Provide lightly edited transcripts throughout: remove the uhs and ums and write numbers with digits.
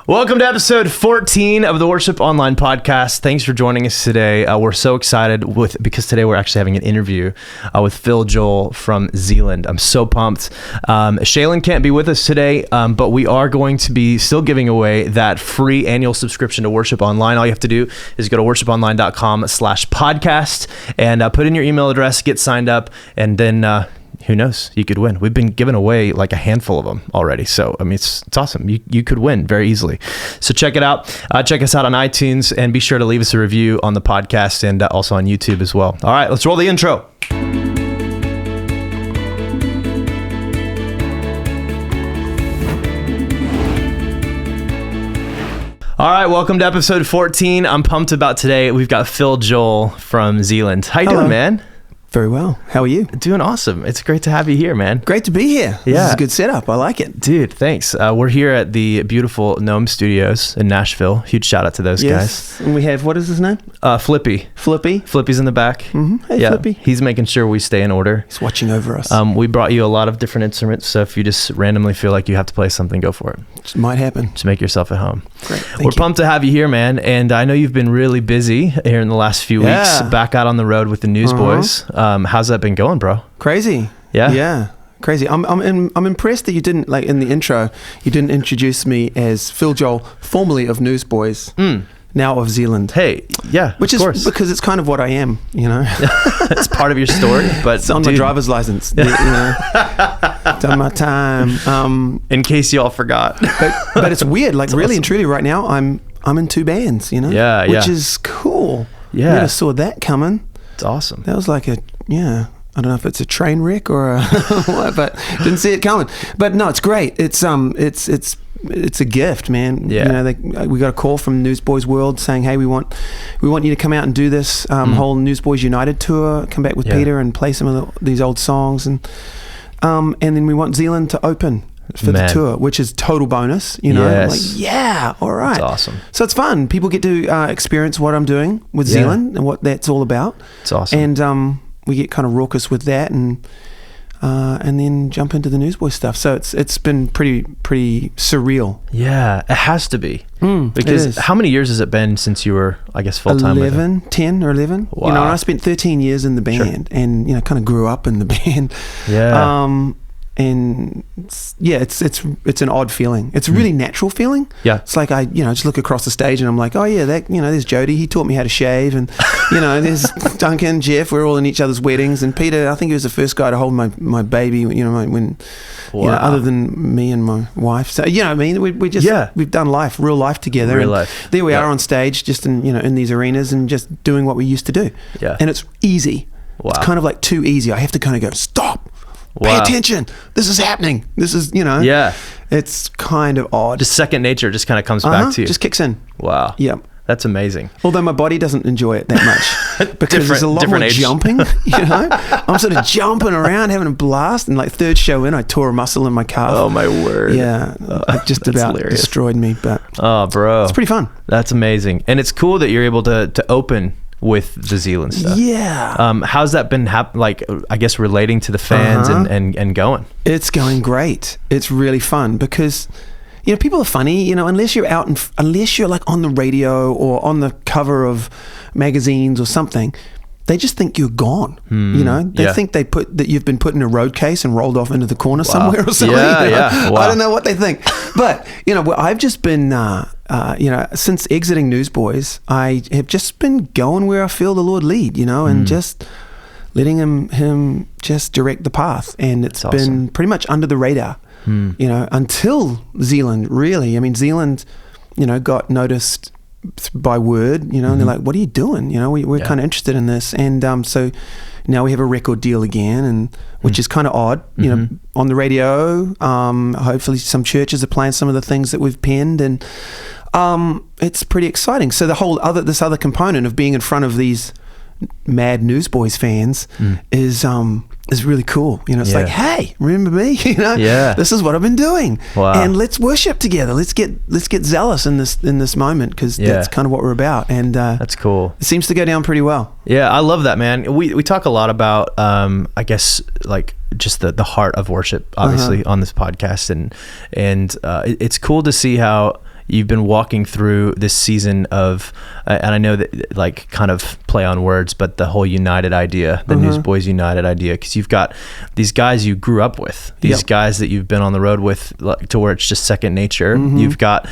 Welcome to episode 14 of the Worship Online podcast. Thanks for joining us today. We're so excited because today we're actually having an interview with Phil Joel from Zealand. I'm so pumped. Shaylin can't be with us today, but we are going to be still giving away that free annual subscription to Worship Online. All you have to do is go to worshiponline.com/podcast and put in your email address, get signed up, and then who knows? You could win. We've been giving away like a handful of them already. So, I mean, it's awesome. You could win very easily. So check it out. Check us out on iTunes and be sure to leave us a review on the podcast and also on YouTube as well. All right, let's roll the intro. All right, welcome to episode 14. I'm pumped about today. We've got Phil Joel from Zealand. How you doing, man? Very well. How are you? Doing awesome. It's great to have you here, man. Great to be here. Yeah. This is a good setup. I like it. Dude, thanks. We're here at the beautiful Gnome Studios in Nashville. Huge shout out to those guys. And we have, what is his name? Flippy. Flippy. Flippy's in the back. Mm-hmm. Hey, yeah, Flippy. He's making sure we stay in order. He's watching over us. We brought you a lot of different instruments, so if you just randomly feel like you have to play something, go for it. It might happen. Just make yourself at home. Great. We're pumped to have you here, man. And I know you've been really busy here in the last few weeks, back out on the road with the Newsboys. How's that been going, bro? Crazy. Yeah. Crazy. I'm impressed that you didn't, like in the intro, you didn't introduce me as Phil Joel, formerly of Newsboys, now of Zealand. Hey, yeah, which is course. Because it's kind of what I am, you know. It's part of your story, but it's on my driver's license. You know, done my time. In case you all forgot, but it's weird. Like really awesome. and truly, right now I'm in two bands. You know, which is cool. Yeah, never saw that coming. It's awesome. That was like I don't know if it's a train wreck or what, but didn't see it coming. But no, it's great. It's a gift, man. Yeah. You know, we got a call from Newsboys World saying, "Hey, we want you to come out and do this whole Newsboys United tour. Come back with Peter and play some of these old songs, and then we want Zealand to open for the tour, which is total bonus. You know, yes. like all right, that's awesome. So it's fun. People get to experience what I'm doing with Zealand and what that's all about. It's awesome. And we get kind of raucous with that, and then jump into the Newsboys stuff. So it's been pretty surreal. Yeah, it has to be. Because how many years has it been since you were, I guess, full time? 10 or 11. Wow. You know, and I spent 13 years in the band, and you know, kind of grew up in the band. Yeah. And it's an odd feeling. It's a really natural feeling. Yeah. It's like I just look across the stage and I'm like, oh yeah, that, you know, there's Jody. He taught me how to shave, and you know, there's Duncan, Jeff. We're all in each other's weddings, and Peter, I think he was the first guy to hold my baby. You know, when you know, other than me and my wife. So you know, what I mean, we just we've done real life together. Real life. There we are on stage, just in these arenas and just doing what we used to do. Yeah. And it's easy. Wow. It's kind of like too easy. I have to kind of go stop. Pay attention. This is happening. This is, you know. Yeah. It's kind of odd. Just second nature just kind of comes back to you. Just kicks in. Wow. Yeah. That's amazing. Although my body doesn't enjoy it that much because there's a lot more jumping, you know. I'm sort of jumping around, having a blast, and like third show in, I tore a muscle in my calf. Oh my word. Yeah. It just about destroyed me, but bro. It's pretty fun. That's amazing. And it's cool that you're able to open with the Zealand stuff. Yeah. How's that been like, I guess, relating to the fans and going? It's going great. It's really fun because, you know, people are funny, you know, unless you're like on the radio or on the cover of magazines or something, they just think you're gone. You know, they think that you've been put in a road case and rolled off into the corner somewhere or something. Yeah, you know? yeah. Wow. I don't know what they think, but you know, I've just been, you know, since exiting Newsboys, I have just been going where I feel the Lord lead, you know, and just letting him just direct the path. And it's been pretty much under the radar, you know, until Zealand, really. I mean, Zealand, you know, got noticed by word, you know, and they're like, what are you doing? You know, we're kind of interested in this. And so now we have a record deal again, and which is kind of odd, you know, on the radio. Hopefully some churches are playing some of the things that we've penned, and it's pretty exciting. So this other component of being in front of these mad Newsboys fans is really cool. You know, it's like, hey, remember me? You know, this is what I've been doing. Wow. And let's worship together. Let's get zealous in this moment, because that's kind of what we're about. And that's cool. It seems to go down pretty well. Yeah, I love that, man. We talk a lot about I guess like just the heart of worship, obviously, on this podcast, and it's cool to see how you've been walking through this season of, and I know that like kind of play on words, but the whole United idea, the Newsboys United idea, because you've got these guys you grew up with, these guys that you've been on the road with, like, to where it's just second nature. You've got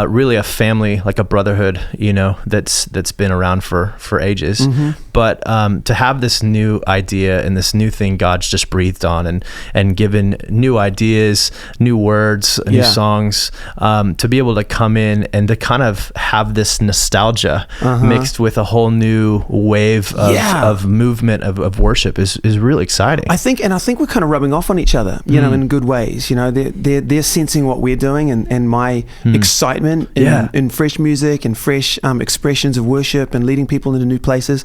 really a family, like a brotherhood, you know, that's been around for ages. But to have this new idea and this new thing God's just breathed on and given new ideas, new words, new songs, to be able to come in and to kind of have this nostalgia mixed with a whole new wave of movement of worship is really exciting. I think we're kind of rubbing off on each other, you know, in good ways. You know, they're sensing what we're doing and my excitement in fresh music and fresh expressions of worship and leading people into new places.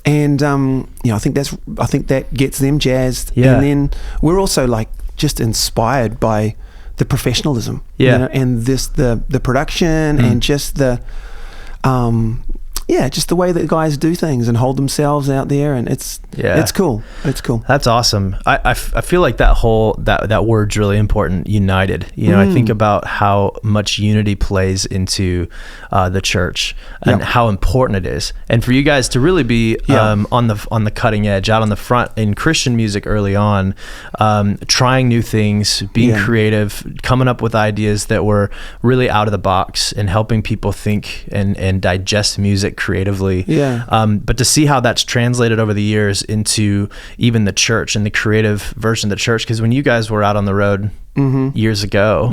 And you know, I think that gets them jazzed. And then we're also like just inspired by the professionalism, you know, and the production and just the just the way that guys do things and hold themselves out there, and it's cool. It's cool. That's awesome. I feel like that word's really important. United. You know, I think about how much unity plays into the church and how important it is, and for you guys to really be on the cutting edge, out on the front in Christian music early on, trying new things, being creative, coming up with ideas that were really out of the box, and helping people think and digest music creatively. But to see how that's translated over the years into even the church and the creative version of the church, because when you guys were out on the road years ago,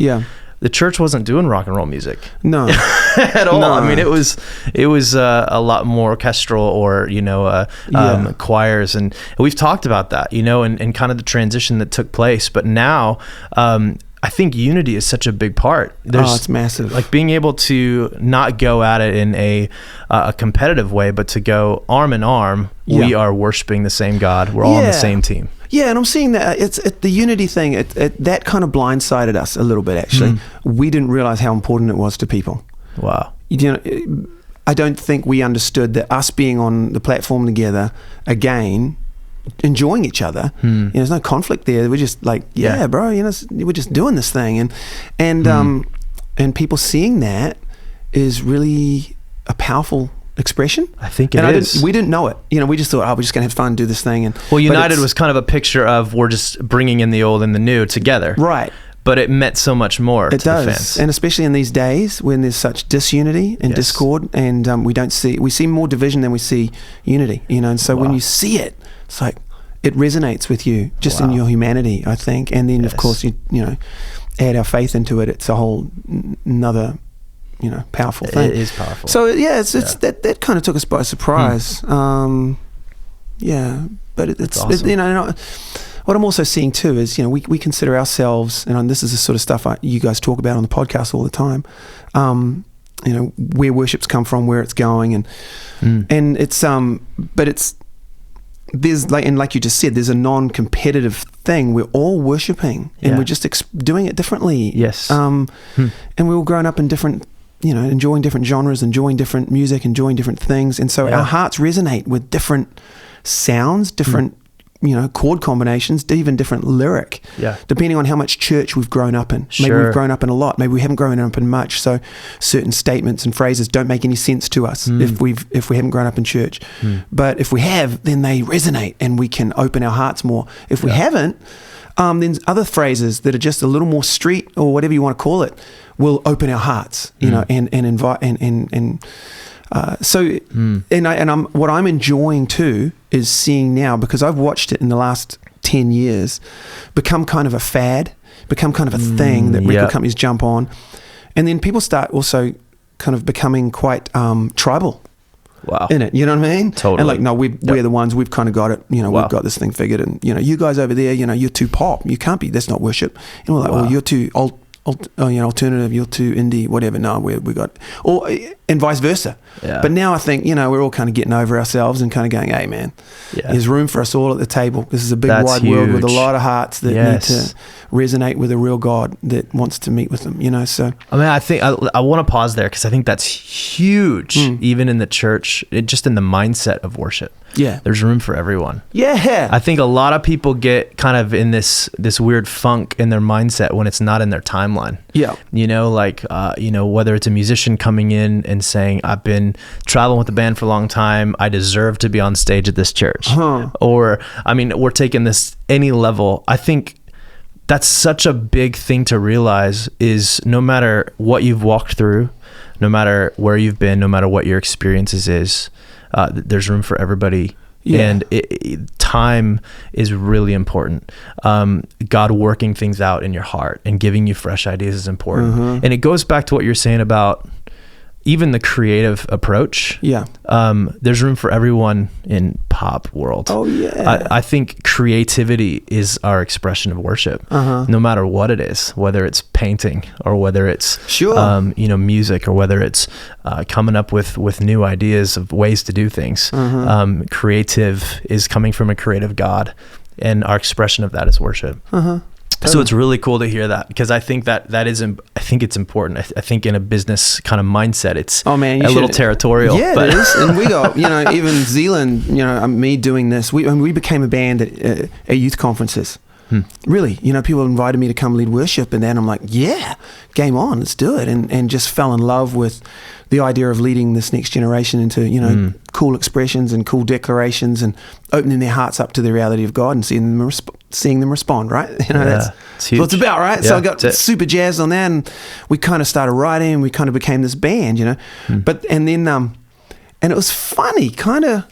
the church wasn't doing rock and roll music. No. At all. No. I mean, it was a lot more orchestral, or, you know, choirs, and we've talked about that, you know, and kind of the transition that took place. But now, I think unity is such a big part. It's massive. Like being able to not go at it in a competitive way, but to go arm in arm. We are worshiping the same God. We're all on the same team. Yeah, and I'm seeing that it's the unity thing. That kind of blindsided us a little bit. Actually, we didn't realize how important it was to people. Wow. You know, I don't think we understood that us being on the platform together again, enjoying each other, you know, there's no conflict there. We're just like, bro, you know, we're just doing this thing, and people seeing that is really a powerful expression. I think it is. We didn't know it. You know, we just thought, we're just gonna have fun, do this thing. Well, United was kind of a picture of we're just bringing in the old and the new together, right? But it meant so much more. It does, the fans. And especially in these days when there's such disunity and discord, and we see more division than we see unity. You know, and so when you see it, it's like it resonates with you just in your humanity, I think. And then of course you know, add our faith into it. It's a whole another, you know, powerful thing. It is powerful. So it's that kind of took us by surprise. But it's awesome. You know. What I'm also seeing too is, you know, we consider ourselves, and this is the sort of stuff you guys talk about on the podcast all the time, you know, where worship's come from, where it's going, and it's but it's there's like you just said, there's a non-competitive thing. We're all worshiping, and we're just doing it differently. And we're all grown up in different, you know, enjoying different genres, enjoying different music, enjoying different things, and so our hearts resonate with different sounds, different you know, chord combinations, even different lyric, depending on how much church we've grown up in. Maybe we've grown up in a lot, maybe we haven't grown up in much, so certain statements and phrases don't make any sense to us if we haven't grown up in church. But if we have, then they resonate and we can open our hearts more. If we haven't, then other phrases that are just a little more street or whatever you want to call it will open our hearts, you know, and invite and what I'm enjoying too is seeing now, because I've watched it in the last 10 years, become kind of a fad, become kind of a thing that record companies jump on, and then people start also kind of becoming quite tribal in it, you know what I mean? Totally. And like, no, we're the ones, we've kind of got it, you know, we've got this thing figured, and you know, you guys over there, you know, you're too pop, you can't be, that's not worship. And we're like, well, you're too alternative, you're too indie, whatever. No, we got, or and vice versa. But now I think, you know, we're all kind of getting over ourselves and kind of going, hey man, there's room for us all at the table. This is a big wide world with a lot of hearts that need to resonate with a real God that wants to meet with them, you know. So I mean, I think I want to pause there, because I think that's huge, even in the church, just in the mindset of worship. Yeah. There's room for everyone. Yeah. I think a lot of people get kind of in this weird funk in their mindset when it's not in their timeline. Yeah. You know, like, whether it's a musician coming in and saying, I've been traveling with the band for a long time, I deserve to be on stage at this church. Or, I mean, we're taking this any level. I think that's such a big thing to realize is no matter what you've walked through, no matter where you've been, no matter what your experiences is, there's room for everybody. And time is really important. God working things out in your heart and giving you fresh ideas is important. And it goes back to what you're saying about even the creative approach. There's room for everyone in pop world. I think creativity is our expression of worship, no matter what it is, whether it's painting or whether it's music or whether it's coming up with new ideas of ways to do things. Creative is coming from a creative God, and our expression of that is worship. So it's really cool to hear that, because I think that is, I think it's important. I think in a business kind of mindset, it's a little territorial. Yeah, it is. And we got, even Zealand, me doing this, we became a band at youth conferences. Really, people invited me to come lead worship, and then I'm like, yeah, game on, let's do it. And just fell in love with the idea of leading this next generation into, cool expressions and cool declarations and opening their hearts up to the reality of God and seeing them respond, right? That's what it's about, right? So I got super jazzed on that, and we kind of started writing, and we kind of became this band, But, and then, and it was funny, kind of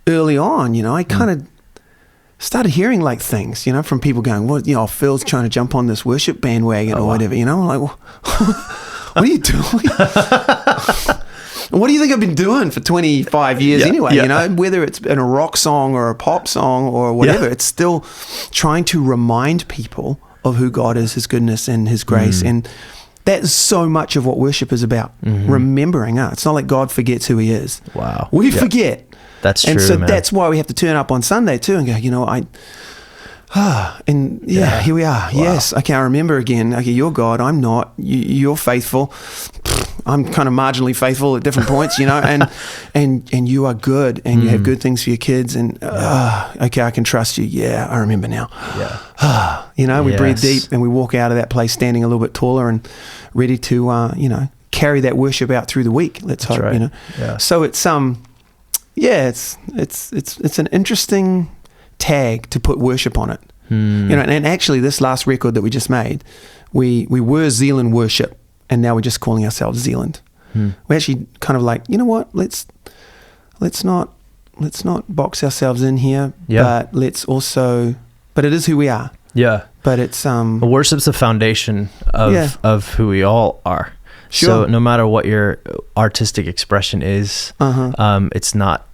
early on, I kind of started hearing like things, from people going, well, Phil's trying to jump on this worship bandwagon or whatever, I'm like, well, what are you doing? What do you think I've been doing for 25 years anyway? Whether it's in a rock song or a pop song or whatever, it's still trying to remind people of who God is, his goodness and his grace. And that's so much of what worship is about, remembering. It's not like God forgets who he is. Wow. We forget. That's true, and so man. that's why we have to turn up on Sunday too and go, here we are. Wow. Yes, okay, I remember again. Okay, you're God, I'm not. You're faithful. I'm kind of marginally faithful at different points, and you are good, and you have good things for your kids, and okay, I can trust you. Yeah, I remember now. We breathe deep, and we walk out of that place standing a little bit taller and ready to, carry that worship out through the week. Let's hope, right. So it's it's an interesting tag to put worship on it. And actually this last record that we just made, we were Zealand Worship, and now we're just calling ourselves Zealand. We're actually kind of like, let's not box ourselves in here, but but it is who we are. But it's worship's the foundation of who we all are. So no matter what your artistic expression is, it's not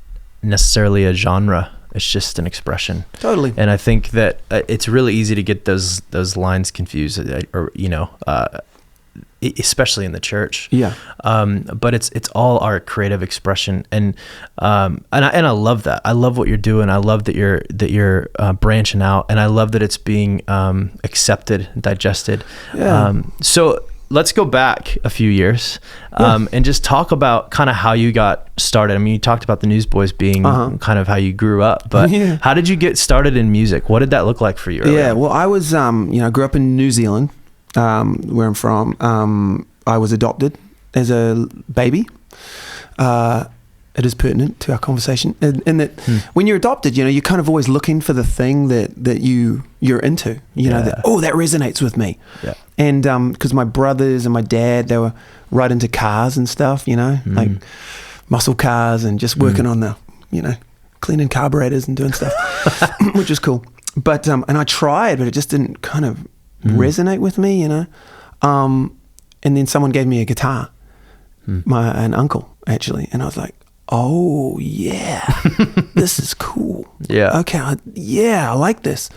necessarily a genre. It's just an expression. Totally. And I think that it's really easy to get those lines confused, or especially in the church. But it's all our creative expression, and I love that. I love what you're doing. I love that you're branching out, and I love that it's being accepted, digested. So let's go back a few years and just talk about kind of how you got started. I mean, you talked about the Newsboys being kind of how you grew up, but how did you get started in music? What did that look like for you? Well, I was, I grew up in New Zealand, where I'm from. I was adopted as a baby. It is pertinent to our conversation, and that when you're adopted, you're kind of always looking for the thing that you're into, that resonates with me. And because my brothers and my dad, they were right into cars and stuff, like muscle cars and just working on the, cleaning carburetors and doing stuff, which is cool. But and I tried, but it just didn't kind of resonate with me, And then someone gave me a guitar, an uncle actually, and I was like, oh yeah, this is cool. Okay, I like this.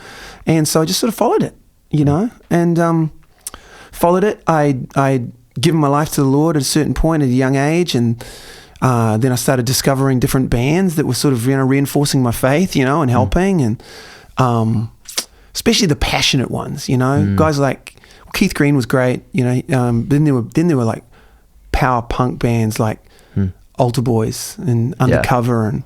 And so I just sort of followed it, and followed it. I'd given my life to the Lord at a certain point at a young age, and then I started discovering different bands that were sort of reinforcing my faith, and helping, and especially the passionate ones, guys like Keith Green was great, then there were like power punk bands like Altar Boys and Undercover and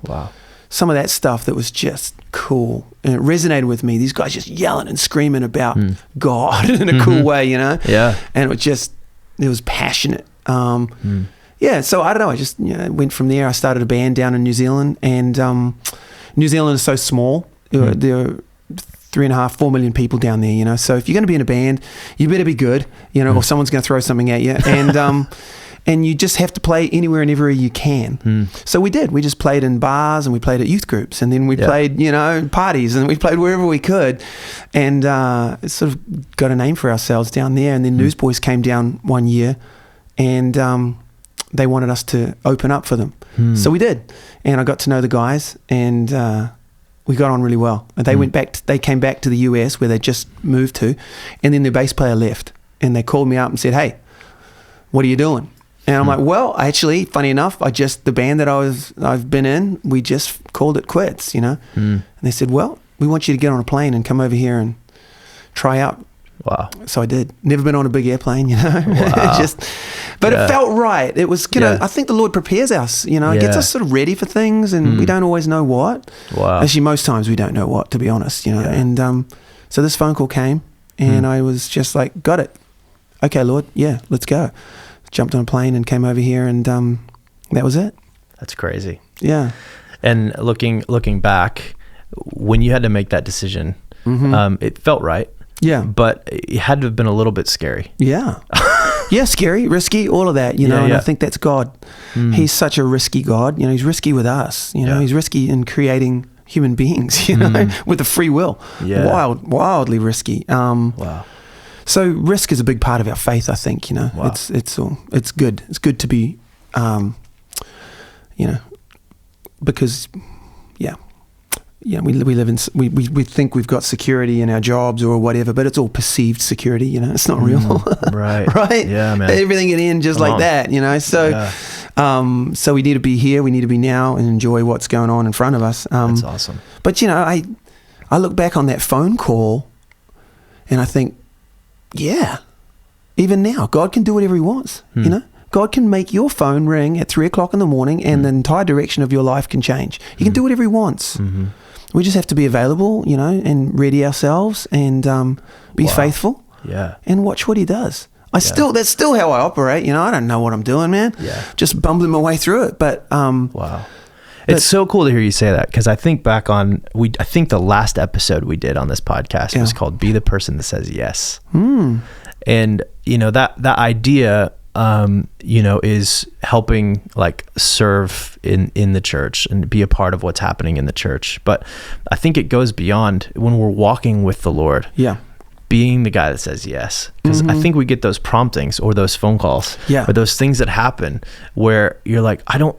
some of that stuff that was just cool, and it resonated with me. These guys just yelling and screaming about God in a cool way, you know? Yeah. And it was passionate. Yeah, so I don't know. I just went from there. I started a band down in New Zealand, and New Zealand is so small. There are 3.5, 4 million people down there, you know. So if you're going to be in a band, you better be good, you know, or someone's going to throw something at you, and you just have to play anywhere and everywhere you can. So we did. We just played in bars, and we played at youth groups, and then we played, you know, parties, and we played wherever we could, and sort of got a name for ourselves down there. And then Newsboys came down one year, and they wanted us to open up for them. So we did, and I got to know the guys, and we got on really well. And they came back to the US where they just moved to, and then their bass player left, and they called me up and said, "Hey, what are you doing?" And I'm like, "Well, actually, funny enough, the band that I've been in, we just called it quits, you know." And they said, "Well, we want you to get on a plane and come over here and try out." Wow. So I did. Never been on a big airplane, you know. Wow. It felt right. It was, you know, I think the Lord prepares us, you know, gets us sort of ready for things, and we don't always know what. Wow. Actually, most times we don't know what, to be honest, you know. And so this phone call came, and I was just like, got it. Okay, Lord, yeah, let's go. Jumped on a plane and came over here, and that was it. That's crazy. Yeah. And looking back, when you had to make that decision, it felt right. Yeah. But it had to have been a little bit scary. Yeah. Yeah, scary, risky, all of that, you know, and I think that's God. He's such a risky God. You know, he's risky with us, you know, he's risky in creating human beings, you know, with a free will. Yeah. Wildly risky. Wow. So risk is a big part of our faith, I think, you know. Wow. It's good. It's good to be, you know, because, we live in, we think we've got security in our jobs or whatever, but it's all perceived security, you know. It's not real. Right. Right? Yeah, man. Everything can end just like that, you know. So, so we need to be here. We need to be now and enjoy what's going on in front of us. That's awesome. But, you know, I look back on that phone call and I think, yeah, even now, God can do whatever he wants, you know. God can make your phone ring at 3:00 in the morning, and the entire direction of your life can change. He can do whatever he wants. We just have to be available, you know, and ready ourselves, and be faithful. Yeah. And watch what he does. That's still how I operate, you know. I don't know what I'm doing, man. Yeah. Just bumbling my way through it. But wow. It's so cool to hear you say that, because I think back on I think the last episode we did on this podcast was called "Be the Person That Says Yes." And you know, that idea, you know, is helping like serve in the church and be a part of what's happening in the church. But I think it goes beyond when we're walking with the Lord. Yeah. Being the guy that says yes. Because I think we get those promptings or those phone calls or those things that happen where you're like, I don't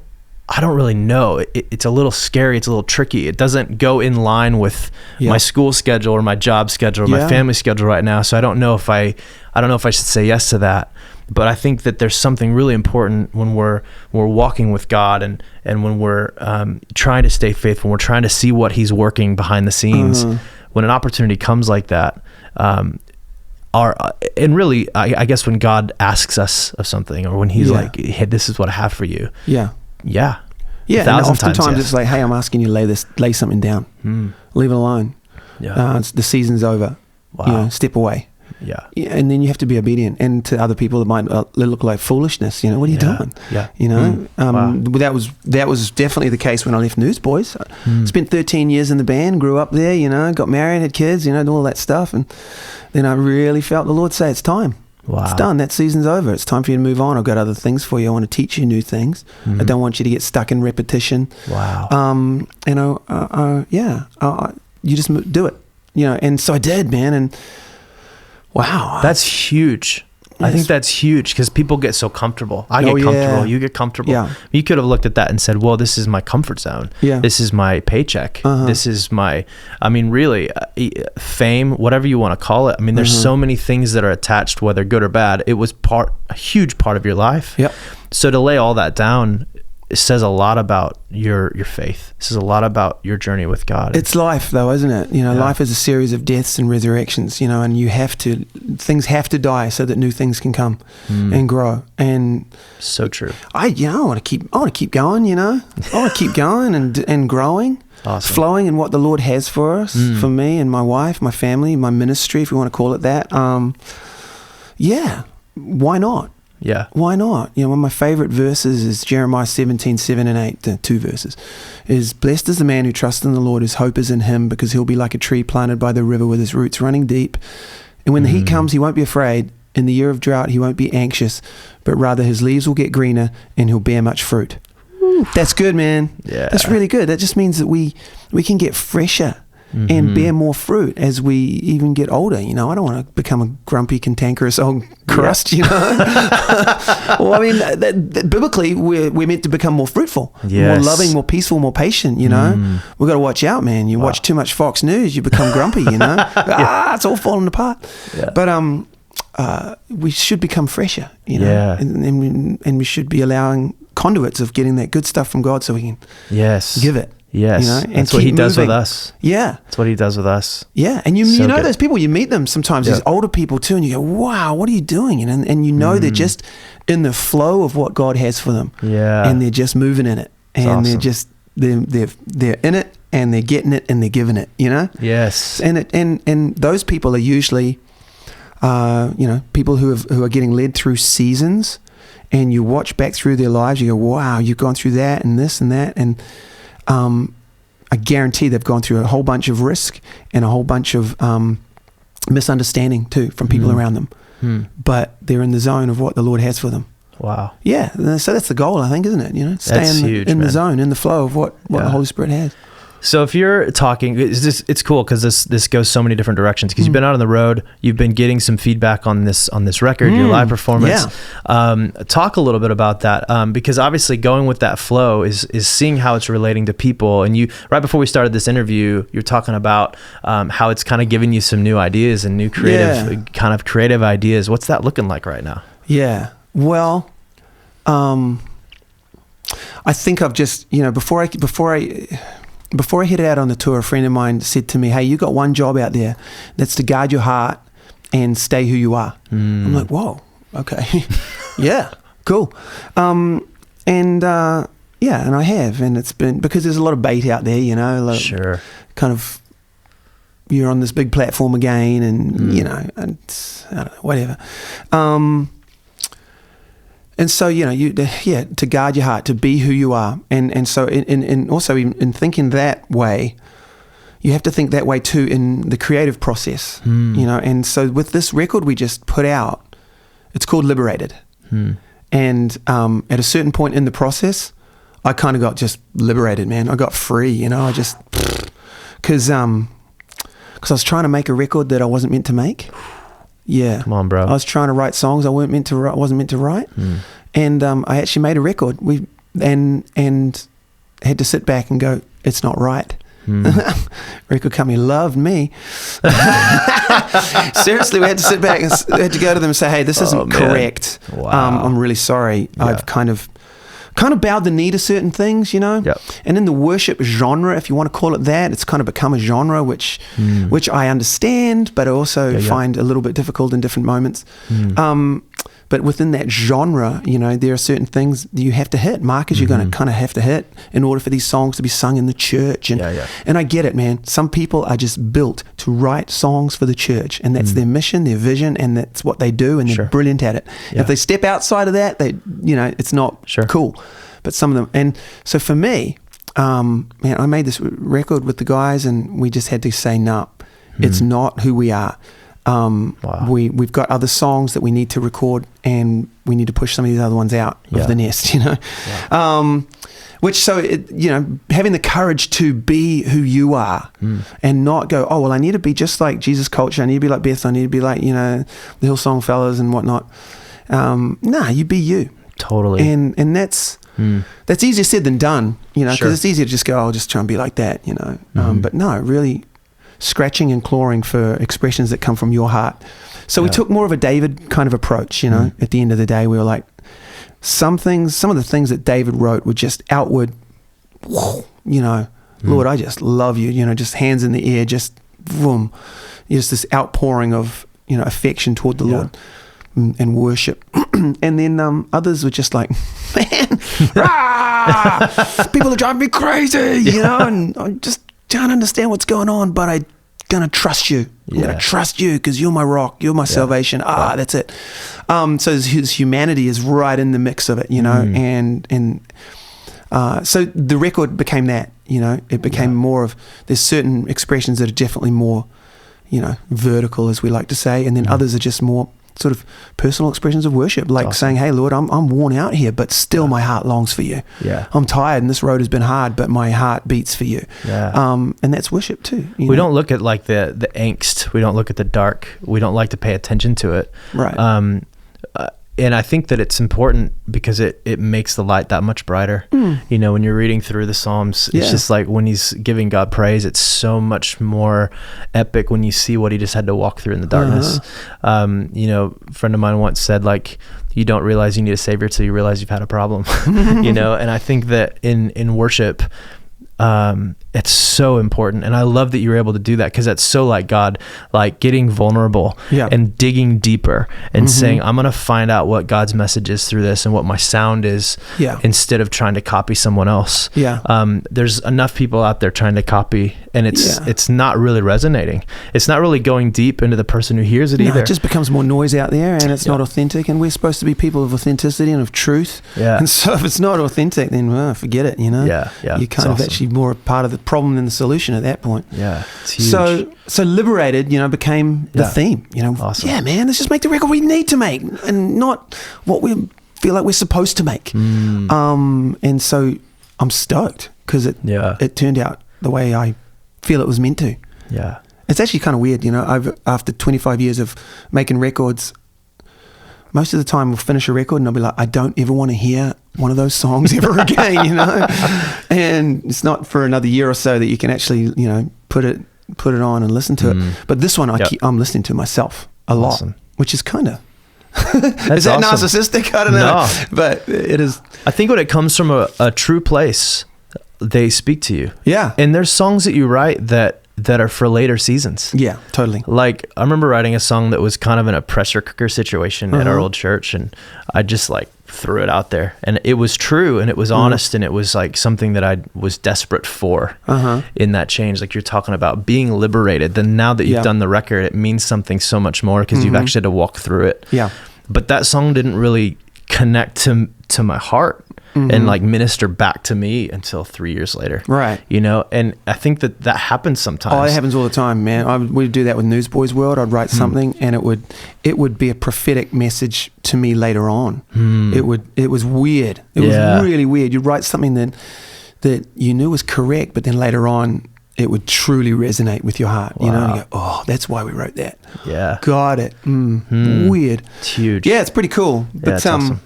really know. It's a little scary. It's a little tricky. It doesn't go in line with my school schedule or my job schedule or my family schedule right now. So I don't know if I should say yes to that. But I think that there's something really important when we're walking with God and when we're trying to stay faithful, we're trying to see what he's working behind the scenes. When an opportunity comes like that, and really, I guess when God asks us of something, or when he's like, hey, this is what I have for you. Yeah. And oftentimes it's like, hey, I'm asking you to lay something down. Leave it alone. The season's over. Wow. You know, step away. Yeah. And then you have to be obedient, and to other people it might look like foolishness. You know, what are you doing? Yeah. You know, that was definitely the case when I left Newsboys. Spent 13 years in the band, grew up there. You know, got married, had kids. You know, all that stuff, and then I really felt the Lord say, "It's time. Wow. It's done. That season's over. It's time for you to move on. I've got other things for you. I want to teach you new things. I don't want you to get stuck in repetition." Wow. You know, you just do it. You know, and so I did, man, and. Wow. That's huge. Yes. I think that's huge, because people get so comfortable. I get comfortable. You get comfortable. Yeah. You could have looked at that and said, well, this is my comfort zone. Yeah. This is my paycheck. This is really, fame, whatever you want to call it. I mean, there's so many things that are attached, whether good or bad. It was a huge part of your life. Yep. So to lay all that down says a lot about your faith. It says a lot about your journey with God. It's life, though, isn't it? Life is a series of deaths and resurrections. And things have to die so that new things can come and grow. And so true. I want to keep going. I want to keep going and growing, awesome. Flowing in what the Lord has for us, for me and my wife, my family, my ministry, if you want to call it that. Why not? Yeah. Why not? One of my favorite verses is Jeremiah 17:7-8, the 2 verses, is blessed is the man who trusts in the Lord, whose hope is in him, because he'll be like a tree planted by the river with his roots running deep. And when the heat comes, he won't be afraid. In the year of drought, he won't be anxious, but rather his leaves will get greener and he'll bear much fruit. That's good, man. Yeah. That's really good. That just means that we can get fresher and bear more fruit as we even get older. I don't want to become a grumpy, cantankerous old crust, Well, I mean, biblically, we're meant to become more fruitful, more loving, more peaceful, more patient, We've got to watch out, man. You watch too much Fox News, you become grumpy, it's all falling apart. Yeah. But we should become fresher, and we should be allowing conduits of getting that good stuff from God so we can give it. Yes, and that's what he does with us. Yeah. That's what he does with us. Yeah, and you know those people, you meet them sometimes, these older people too, and you go, wow, what are you doing? And they're just in the flow of what God has for them. Yeah. And they're just moving in it. And awesome. They're in it, and they're getting it, and they're giving it, Yes. And those people are usually, people who are getting led through seasons, and you watch back through their lives, you go, wow, you've gone through that and this and that, and I guarantee they've gone through a whole bunch of risk and a whole bunch of misunderstanding too from people around them. But they're in the zone of what the Lord has for them. Wow. Yeah. So that's the goal, I think, isn't it? Stay in the zone, in the flow of what the Holy Spirit has. So if you're talking, it's cool because this goes so many different directions, because you've been out on the road, you've been getting some feedback on this record, your live performance. Yeah. Talk a little bit about that, because obviously going with that flow is seeing how it's relating to people. And you, right before we started this interview, you're talking about how it's kind of giving you some new ideas and new creative ideas. What's that looking like right now? Yeah. Well, I think I've just, before I headed out on the tour, a friend of mine said to me, hey, you got one job out there. That's to guard your heart and stay who you are. I'm like, whoa, okay. Yeah, cool. And I have. And it's been, because there's a lot of bait out there, sure. Kind of, you're on this big platform again and, and I don't know, whatever. And so, to guard your heart, to be who you are. And so in also in thinking that way, you have to think that way too in the creative process, And so with this record we just put out, it's called Liberated. And at a certain point in the process, I kind of got just liberated, man. I got free, I just, because I was trying to make a record that I wasn't meant to make. Yeah. Come on, bro. I was trying to write songs I wasn't meant to write. And I actually made a record. And had to sit back and go, it's not right. Record company loved me. Seriously, we had to sit back and had to go to them and say, hey, this isn't correct. Wow. I'm really sorry. Yeah. I've kind of bowed the knee to certain things, Yep. And in the worship genre, if you want to call it that, it's kind of become a genre which I understand, but I also find a little bit difficult in different moments. But within that genre, there are certain things you have to hit, markers you're going to kind of have to hit in order for these songs to be sung in the church. And I get it, man. Some people are just built to write songs for the church, and that's their mission, their vision, and that's what they do, and they're brilliant at it. Yeah. If they step outside of that, it's not cool. But some of them, and so for me, man, I made this record with the guys, and we just had to say, no, it's not who we are. Wow. We've got other songs that we need to record, and we need to push some of these other ones out of the nest, Yeah. Which, so, having the courage to be who you are and not go, oh, well, I need to be just like Jesus Culture. I need to be like Beth. I need to be like, the Hillsong fellas and whatnot. Nah, you be you. Totally. And that's easier said than done, because it's easier to just go, I'll just try and be like that, But no, really scratching and clawing for expressions that come from your heart. So we took more of a David kind of approach, at the end of the day. We were like, some of the things that David wrote were just outward, you know, Lord, I just love you, you know, just hands in the air, just boom, just this outpouring of, you know, affection toward the Lord and worship. And then others were just like, man, people are driving me crazy, you know, and I just can't understand what's going on, but I'm gonna trust you. I'm gonna trust you because you're my rock, you're my salvation. That's it. So his humanity is right in the mix of it, you know, and so the record became that, you know, it became more of, there's certain expressions that are definitely more, you know, vertical, as we like to say, and then others are just more sort of personal expressions of worship, like saying, hey Lord, I'm worn out here, but still my heart longs for you. I'm tired and this road has been hard, but my heart beats for you. And that's worship too. We don't look at like the angst, we don't look at the dark, we don't like to pay attention to it, right? And I think that it's important because it makes the light that much brighter. You know, when you're reading through the Psalms, it's just like when he's giving God praise, it's so much more epic when you see what he just had to walk through in the darkness. You know, a friend of mine once said, like, you don't realize you need a savior till you realize you've had a problem. You know, and I think that in worship, it's so important, and I love that you're able to do that, because that's so like God, like getting vulnerable and digging deeper and saying, I'm gonna find out what God's message is through this and what my sound is, instead of trying to copy someone else. There's enough people out there trying to copy, and it's not really resonating. It's not really going deep into the person who hears it either. It just becomes more noise out there, and it's not authentic, and we're supposed to be people of authenticity and of truth. And so if it's not authentic, then forget it, you know. You kind of actually more a part of the problem than the solution at that point. It's huge. So Liberated, you know, became the theme, you know. Man, let's just make the record we need to make and not what we feel like we're supposed to make. And so I'm stoked because it turned out the way I feel it was meant to. It's actually kind of weird, you know, after 25 years of making records, most of the time we'll finish a record and I'll be like, I don't ever want to hear one of those songs ever again, you know. And it's not for another year or so that you can actually, you know, put it on and listen to it. But this one I'm listening to myself a lot, which is kind of is that narcissistic? I don't know. But it is. I think when it comes from a true place, they speak to you. And there's songs that you write that are for later seasons. Totally. Like, I remember writing a song that was kind of in a pressure cooker situation at our old church, and I just like threw it out there, and it was true, and it was honest, and it was like something that I was desperate for in that change. Like you're talking about being liberated, then now that you've done the record, it means something so much more because you've actually had to walk through it. But that song didn't really connect to my heart and like minister back to me until 3 years later. You know, and I think that happens sometimes. It happens all the time, man. We'd do that with Newsboys World. I'd write something and it would be a prophetic message to me later on. It was weird. It was really weird. You'd write something that you knew was correct, but then later on it would truly resonate with your heart. You know, and you go, oh, that's why we wrote that. Got it. Weird. It's huge. It's pretty cool. But it's awesome.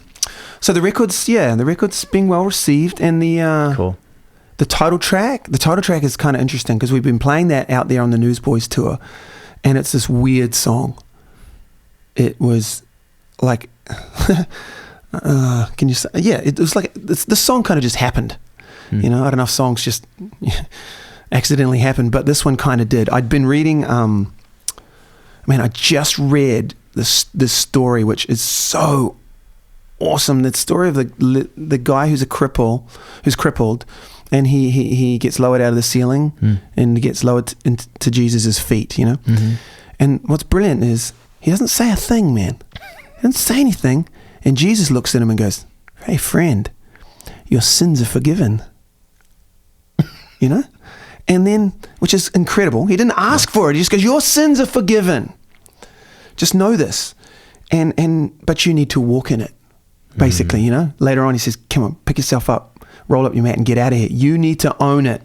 So the record's being well received, and the title track is kind of interesting because we've been playing that out there on the Newsboys tour, and it's this weird song. It was like, can you say? It was like the song kind of just happened. You know, I don't know if songs just accidentally happen, but this one kind of did. I'd been reading. I just read this story, which is so awesome. The story of the guy who's crippled, and he gets lowered out of the ceiling and gets lowered into Jesus's feet, you know. And what's brilliant is he doesn't say a thing, man. He doesn't say anything, and Jesus looks at him and goes, "Hey, friend, your sins are forgiven." You know, and then, which is incredible. He didn't ask for it. He just goes, "Your sins are forgiven. Just know this, but you need to walk in it." Basically, you know, later on he says, come on, pick yourself up, roll up your mat and get out of here. You need to own it.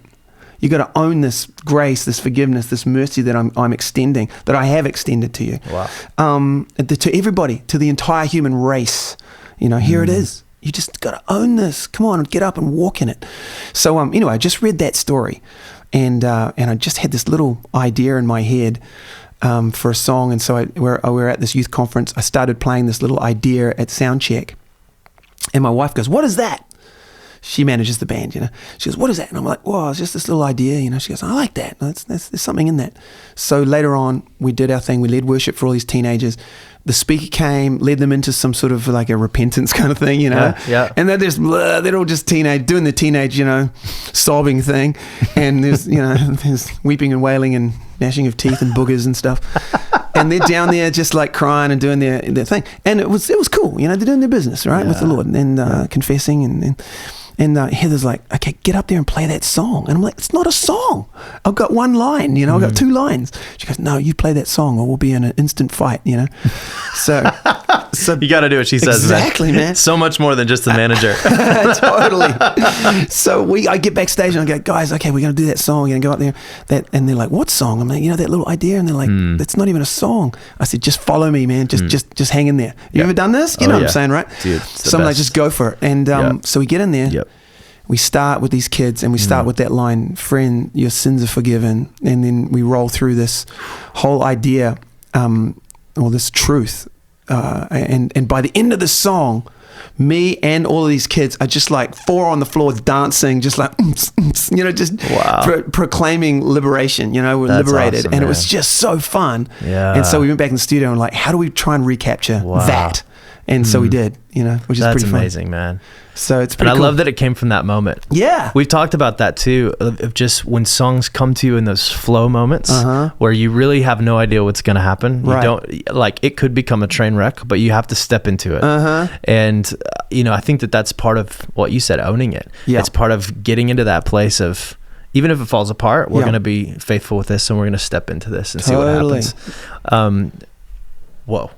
You got to own this grace, this forgiveness, this mercy that I'm extending, that I have extended to you. To everybody, to the entire human race. You know, here it is. You just got to own this. Come on, get up and walk in it. So anyway, I just read that story, and I just had this little idea in my head for a song. And so we were at this youth conference. I started playing this little idea at sound check. And my wife goes, "What is that?" She manages the band, you know. She goes, "What is that?" And I'm like, "Well, it's just this little idea, you know." She goes, "I like that. There's something in that." So later on, we did our thing. We led worship for all these teenagers. The speaker came, led them into some sort of like a repentance kind of thing, you know. Yeah. And they're all just doing the teenage, you know, sobbing thing. And there's, you know, there's weeping and wailing and gnashing of teeth and boogers and stuff. And they're down there just like crying and doing their thing. And it was cool, you know. They're doing their business, right, with the Lord and confessing and Heather's like, "Okay, get up there and play that song." And I'm like, "It's not a song. I've got one line, you know, I've got 2 lines." She goes, "No, you play that song or we'll be in an instant fight," you know. So you got to do what she says. Exactly, man. So much more than just the manager. Totally. So I get backstage and I go, "Guys, okay, we're going to do that song. We're going to go up there." And they're like, "What song?" I'm like, "You know, that little idea." And they're like, "That's not even a song." I said, "Just follow me, man. Just hang in there." You ever done this? You know what I'm saying, right? Dude, so I'm like, "Just go for it." And so we get in there. Yep. We start with these kids and we start with that line, "Friend, your sins are forgiven." And then we roll through this whole idea, or this truth. And by the end of the song, me and all of these kids are just like 4 on the floor dancing, just like, you know, just proclaiming liberation, you know, we're liberated. Awesome, and man. it was just so fun. Yeah. And so we went back in the studio and like, how do we try and recapture that? And so we did, you know, which is pretty fun. That's amazing, man. So it's pretty cool. cool. I love that it came from that moment. Yeah. We've talked about that too, of just when songs come to you in those flow moments where you really have no idea what's going to happen. You don't, like, it could become a train wreck, but you have to step into it. And, you know, I think that's part of what you said, owning it. Yeah. It's part of getting into that place of, even if it falls apart, we're going to be faithful with this and we're going to step into this and see what happens. Whoa.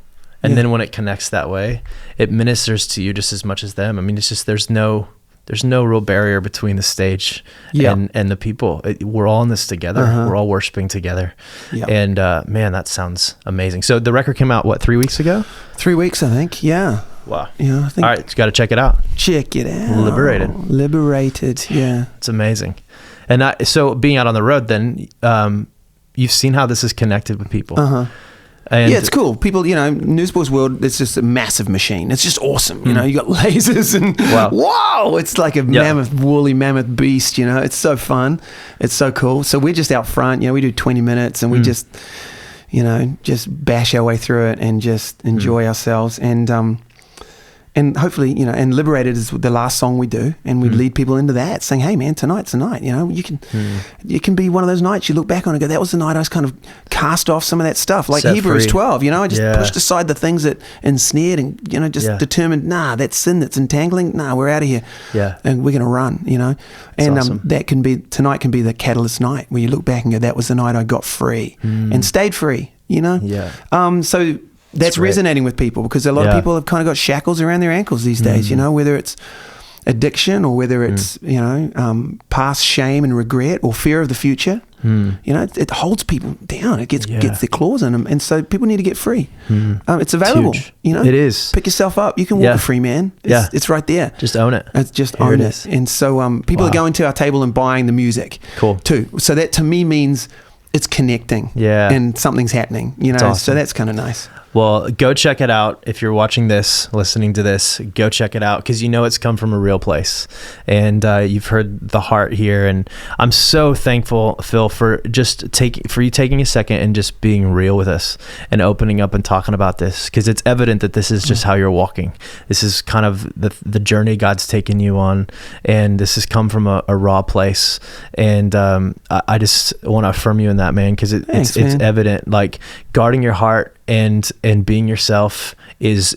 And then when it connects that way, it ministers to you just as much as them. I mean, it's just, there's no real barrier between the stage and the people. We're all in this together. We're all worshiping together. And man, that sounds amazing. So the record came out, what, 3 weeks ago? 3 weeks, I think. Yeah. Wow. Yeah, I think. All right, you got to check it out. Check it out. Liberated. Yeah. It's amazing. And so being out on the road then, you've seen how this is connected with people. And it's cool. People, you know, Newsboys world, it's just a massive machine. It's just awesome. You know, you got lasers and wow, it's like a woolly mammoth beast, you know. It's so fun. It's so cool. So we're just out front, you know, we do 20 minutes and we just, you know, just bash our way through it and just enjoy ourselves. And hopefully, you know, and Liberated is the last song we do, and we lead people into that, saying, "Hey, man, tonight's the night." You know, you can be one of those nights you look back on and go, "That was the night I was kind of cast off some of that stuff." Like Hebrews 12, you know, I just pushed aside the things that ensnared and, you know, just determined, that sin that's entangling, we're out of here. Yeah. And we're going to run, you know. And awesome. Tonight can be the catalyst night where you look back and go, "That was the night I got free and stayed free," you know. Yeah. So that's resonating with people because a lot of people have kind of got shackles around their ankles these days, you know, whether it's addiction or whether it's, you know, past shame and regret or fear of the future. You know, it holds people down. It gets their claws in them. And so people need to get free. It's available, you know. It is. Pick yourself up. You can walk a free man. It's right there. Just own it. It's just own it. And so people are going to our table and buying the music too. So that to me means it's connecting and something's happening, you know. Awesome. So that's kind of nice. Well, go check it out. If you're watching this, listening to this, go check it out because you know it's come from a real place. And you've heard the heart here. And I'm so thankful, Phil, for you taking a second and just being real with us and opening up and talking about this because it's evident that this is just how you're walking. This is kind of the journey God's taken you on. And this has come from a raw place. And I just want to affirm you in that, man, because it's evident, like guarding your heart and being yourself is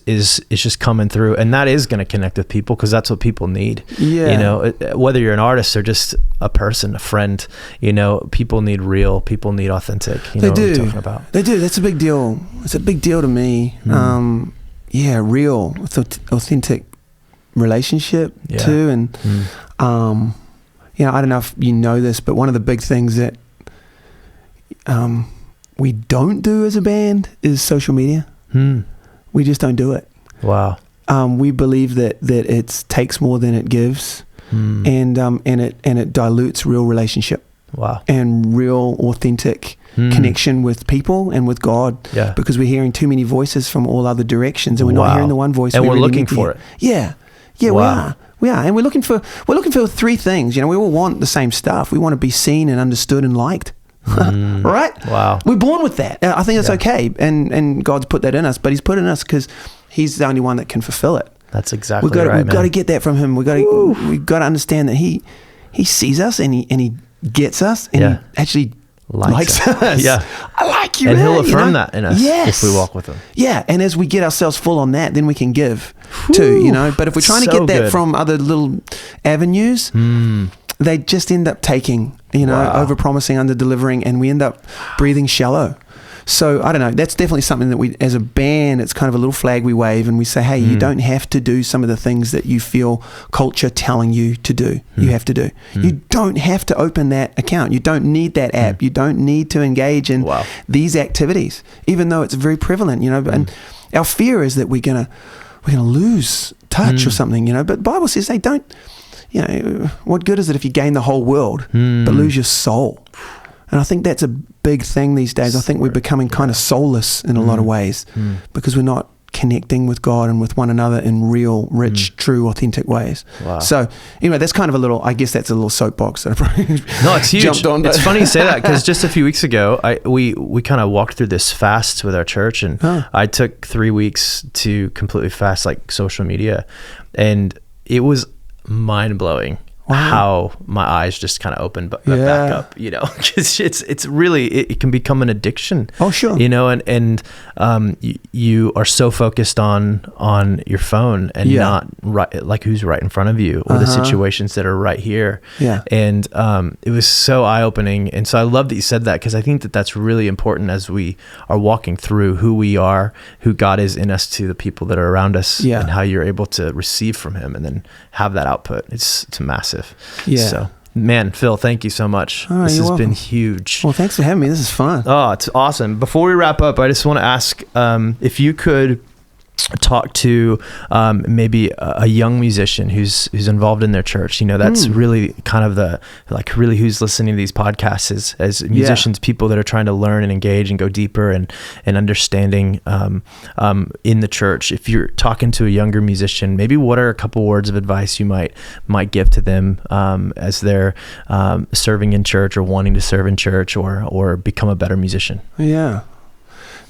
just coming through, and that is going to connect with people because that's what people need. You know, whether you're an artist or just a person, a friend, you know, people need real, people need authentic. You know what I'm talking about. They do. That's a big deal. It's a big deal to me. Real, authentic relationship too. And you know, I don't know if you know this, but one of the big things that we don't do as a band is social media. We just don't do it. Wow. We believe that it takes more than it gives, and it dilutes real relationship. Wow. And real authentic connection with people and with God. Yeah. Because we're hearing too many voices from all other directions, and we're not hearing the one voice. And we're really looking for it. Yeah. Yeah, Wow. we are, and we're looking for three things. We all want the same stuff. We want to be seen and understood and liked. Right? Wow. We're born with that. I think it's okay, and God's put that in us, but He's put it in us because He's the only one that can fulfill it. That's exactly right. We've man. got to get that from Him. We've got to understand that He sees us and He gets us and He actually likes us. Yeah. I like you, and man, He'll affirm that in us if we walk with Him. Yeah, and as we get ourselves full on that, then we can give too, But if we're trying to get that from other little avenues, they just end up taking, over-promising, under-delivering, and we end up breathing shallow. So, I don't know, that's definitely something that we, as a band, it's kind of a little flag we wave, and we say, hey, you don't have to do some of the things that you feel culture telling you to do. You have to do. You don't have to open that account. You don't need that app. You don't need to engage in these activities, even though it's very prevalent, and our fear is that we're gonna lose touch or something, but the Bible says, hey, don't, what good is it if you gain the whole world but lose your soul? And I think that's a big thing these days. I think we're becoming kind of soulless in a lot of ways because we're not connecting with God and with one another in real, rich, true, authentic ways. Wow. So anyway, that's kind of I guess that's a little soapbox that I probably it's huge. Jumped on. It's funny you say that because just a few weeks ago, we kind of walked through this fast with our church, and I took 3 weeks to completely fast like social media, and it was mind-blowing. Wow. How my eyes just kind of opened back up, because it's really, it can become an addiction. Oh, sure. And you are so focused on your phone and not right, like who's right in front of you or the situations that are right here. Yeah. And it was so eye-opening. And so I love that you said that, because I think that that's really important as we are walking through who we are, who God is in us to the people that are around us, and how you're able to receive from Him and then have that output. It's massive. Yeah. So, man, Phil, thank you so much. This has been huge. Well, thanks for having me. This is fun. Oh, it's awesome. Before we wrap up, I just want to ask if you could talk to maybe a young musician who's involved in their church. That's really kind of the really who's listening to these podcasts as musicians, people that are trying to learn and engage and go deeper and understanding in the church. If you're talking to a younger musician, maybe what are a couple words of advice you might give to them as they're serving in church or wanting to serve in church or become a better musician? Yeah.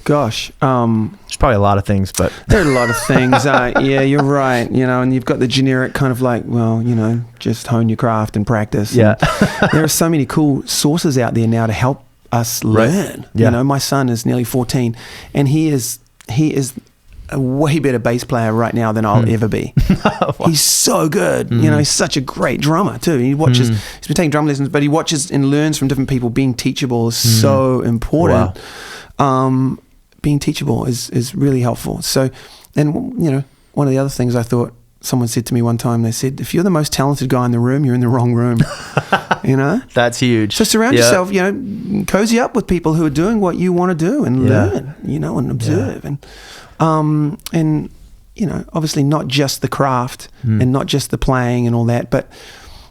Gosh, there's probably a lot of things, but there are a lot of things. Yeah, you're right. And you've got the generic kind of like, well, just hone your craft and practice. Yeah, and there are so many cool sources out there now to help us learn. Yeah. My son is nearly 14, and he is a way better bass player right now than I'll ever be. Wow. He's so good. He's such a great drummer too. He watches. He's been taking drum lessons, but he watches and learns from different people. Being teachable is so important. Wow. Being teachable is really helpful. So, and one of the other things I thought someone said to me one time, they said, if you're the most talented guy in the room, you're in the wrong room. That's huge. So surround yourself, cozy up with people who are doing what you want to do and learn, and observe and obviously not just the craft and not just the playing and all that, but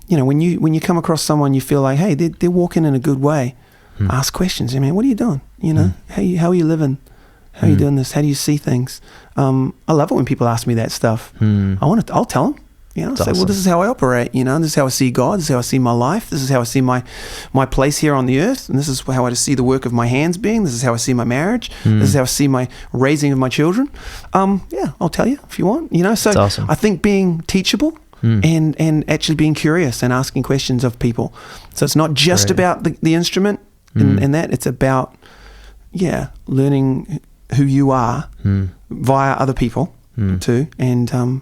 when you come across someone you feel like, hey, they're walking in a good way, ask questions. What are you doing? How are you living? How are you doing this? How do you see things? I love it when people ask me that stuff. I'll tell them. Say, awesome. Well, this is how I operate. This is how I see God. This is how I see my life. This is how I see my place here on the earth. And this is how I see the work of my hands being. This is how I see my marriage. This is how I see my raising of my children. I'll tell you if you want. So awesome. I think being teachable and actually being curious and asking questions of people. So it's not just about the instrument and that. It's about learning who you are via other people too, and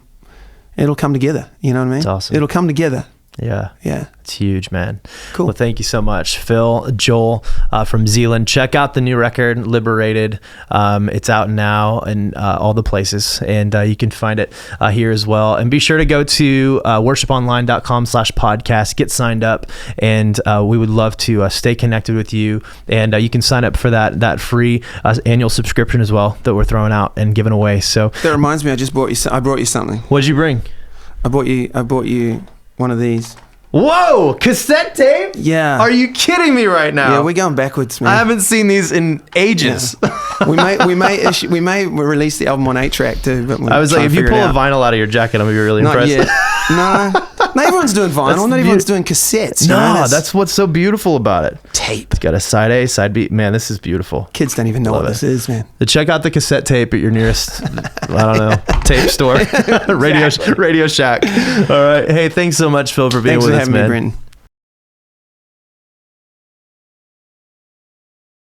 it'll come together. You know what I mean? It's awesome. It'll come together. Yeah. It's huge, man. Cool. Well, thank you so much, Phil, Joel from Zealand. Check out the new record, Liberated. It's out now in all the places, and you can find it here as well. And be sure to go to worshiponline.com/podcast, get signed up, and we would love to stay connected with you. And you can sign up for that free annual subscription as well that we're throwing out and giving away. So that reminds me, I brought you something. What'd you bring? I brought you one of these. Whoa, cassette tape? Yeah. Are you kidding me right now? Yeah, we're going backwards, man. I haven't seen these in ages. Yeah. we may release the album on 8-track too. But I was like, if you pull a vinyl out of your jacket, I'm gonna be really Not impressed. yet. No. Not everyone's doing vinyl. Not everyone's doing cassettes. You know? That's what's so beautiful about it. Tape. It's got a side A, side B. Man, this is beautiful. Kids don't even know what this is, man. Check out the cassette tape at your nearest, I don't know, tape store, Radio Shack. All right. Hey, thanks so much, Phil, for being with us, man. Brenton.